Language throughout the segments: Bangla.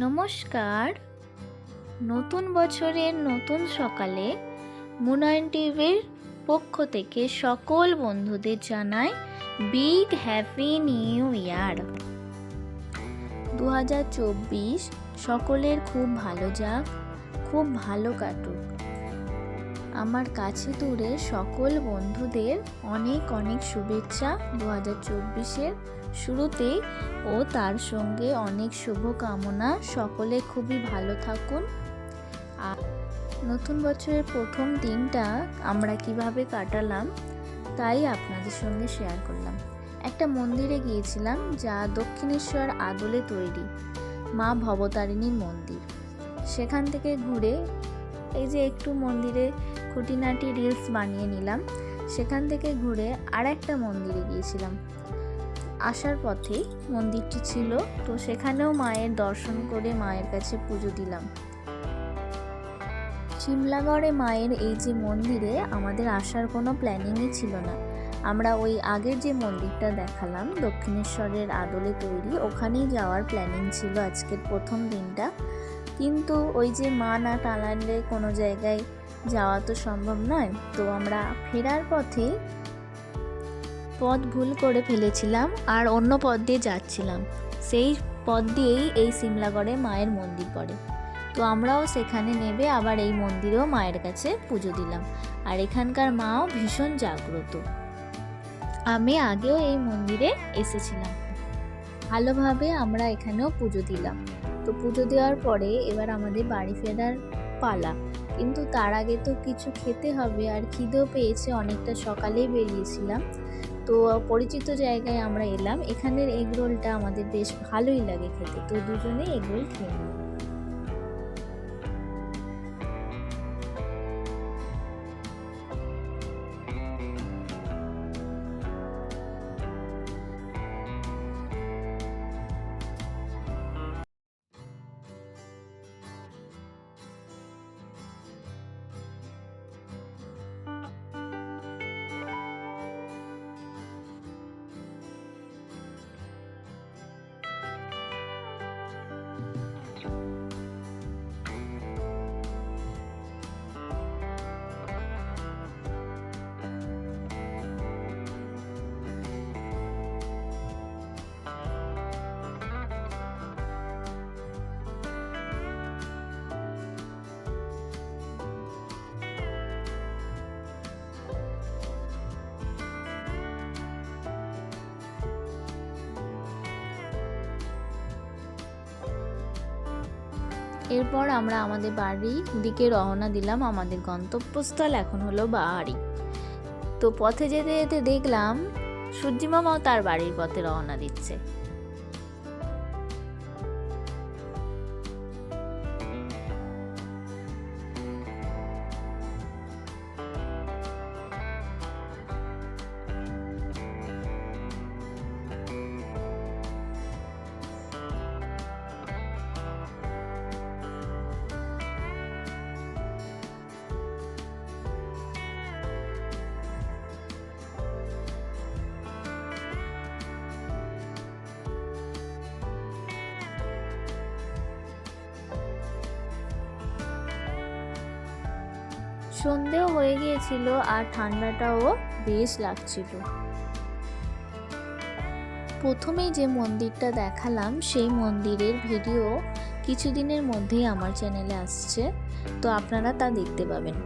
নমস্কার। নতুন বছরের নতুন সকালে মুনয়ন টিভির পক্ষ থেকে সকল বন্ধুদের জানাই বিগ হ্যাপি নিউ ইয়ার। 2024 সকলের খুব ভালো যাক, খুব ভালো কাটুক। আমার কাছে দূরে সকল বন্ধুদের অনেক অনেক শুভেচ্ছা 2024-এর শুরুতেই ও তার সঙ্গে অনেক শুভকামনা। সকলে খুবই ভালো থাকুন। আর নতুন বছরের প্রথম দিনটা আমরা কিভাবে কাটালাম তাই আপনাদের সঙ্গে শেয়ার করলাম। একটা মন্দিরে গিয়েছিলাম যা দক্ষিণেশ্বর আদলে তৈরি, মা ভবতারিণীর মন্দির। সেখান থেকে ঘুরে এই যে একটু মন্দিরে খুঁটিনাটি রিলস বানিয়ে নিলাম। সেখান থেকে ঘুরে আর একটা মন্দিরে গিয়েছিলাম। আসার পথেই মন্দিরটি ছিল, তো সেখানেও মায়ের দর্শন করে মায়ের কাছে পুজো দিলাম। সিমলাগড়ে মায়ের এই যে মন্দিরে আমাদের আসার কোনো প্ল্যানিংই ছিল না। আমরা ওই আগের যে মন্দিরটা দেখালাম দক্ষিণেশ্বরের আদলে তৈরি, ওখানেই যাওয়ার প্ল্যানিং ছিল আজকের প্রথম দিনটা। কিন্তু ওই যে মা না টানালে কোনো জায়গায় যাওয়া তো সম্ভব নয়। তো আমরা ফেরার পথে পথ ভুল করে ফেলেছিলাম আর অন্য পথ দিয়ে যাচ্ছিলাম। সেই পথ দিয়েই এই সিমলাগড়ে মায়ের মন্দির পড়ে। তো আমরাও সেখানে নেবে আবার এই মন্দিরেও মায়ের কাছে পুজো দিলাম। আর এখানকার মাও ভীষণ জাগ্রত। আমি আগেও এই মন্দিরে এসেছিলাম। ভালোভাবে আমরা এখানেও পুজো দিলাম। তো পুজো দেওয়ার পরে এবার আমাদের বাড়ি ফেরার পালা। কিন্তু তার আগে তো কিছু খেতে হবে, আর খিদেও পেয়েছে, অনেকটা সকালেই বেরিয়েছিলাম। তো পরিচিত জায়গায় আমরা এলাম। এখানের এগরোলটা আমাদের বেশ ভালোই লাগে খেতে, তো দুজনেই এগরোল খেয়ে নিই। এরপর আমরা আমাদের বাড়ির দিকে রওনা দিলাম। আমাদের গন্তব্যস্থল এখন হলো বাড়ি। তো পথে যেতে যেতে দেখলাম সূর্যি মামাও তার বাড়ির পথে রওনা দিচ্ছে। সন্ধেও হয়ে গিয়েছিল আর ঠান্ডাটাও বেশ লাগছিল। প্রথমেই যে মন্দিরটা দেখালাম সেই মন্দিরের ভিডিও কিছুদিনের মধ্যেই আমার চ্যানেলে আসছে, তো আপনারা তা দেখতে পাবেন।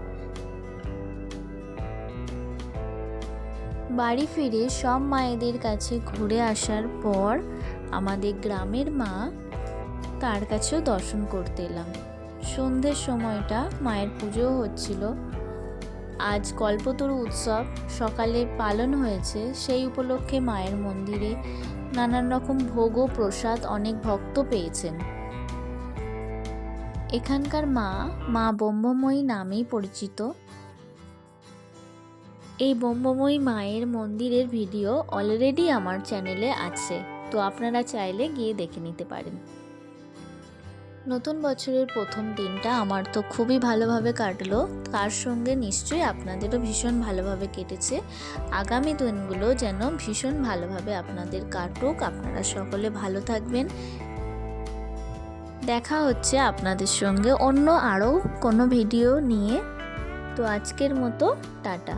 বাড়ি ফিরে সব মায়েদের কাছে ঘুরে আসার পর আমাদের গ্রামের মা, তার কাছেও দর্শন করতে এলাম। সন্ধ্যের সময়টা মায়ের পুজোও হচ্ছিল। আজ কল্পতরু উৎসব সকালে পালন হয়েছে, সেই উপলক্ষে মায়ের মন্দিরে নানান রকম ভোগ ও প্রসাদ অনেক ভক্ত পেয়েছেন। এখানকার মা ব্রহ্মময়ী নামেই পরিচিত। এই ব্রহ্মময়ী মায়ের মন্দিরের ভিডিও অলরেডি আমার চ্যানেলে আছে, তো আপনারা চাইলে গিয়ে দেখে নিতে পারেন। নতুন বছরের প্রথম দিনটা আমার তো খুবই ভালোভাবে কাটলো, তার সঙ্গে নিশ্চয়ই আপনাদেরও ভীষণ ভালোভাবে কেটেছে। আগামী দিনগুলো যেন ভীষণ ভালোভাবে আপনাদের কাটুক। আপনারা সকলে ভালো থাকবেন। দেখা হচ্ছে আপনাদের সঙ্গে অন্য আরও কোনো ভিডিও নিয়ে। তো আজকের মতো টাটা।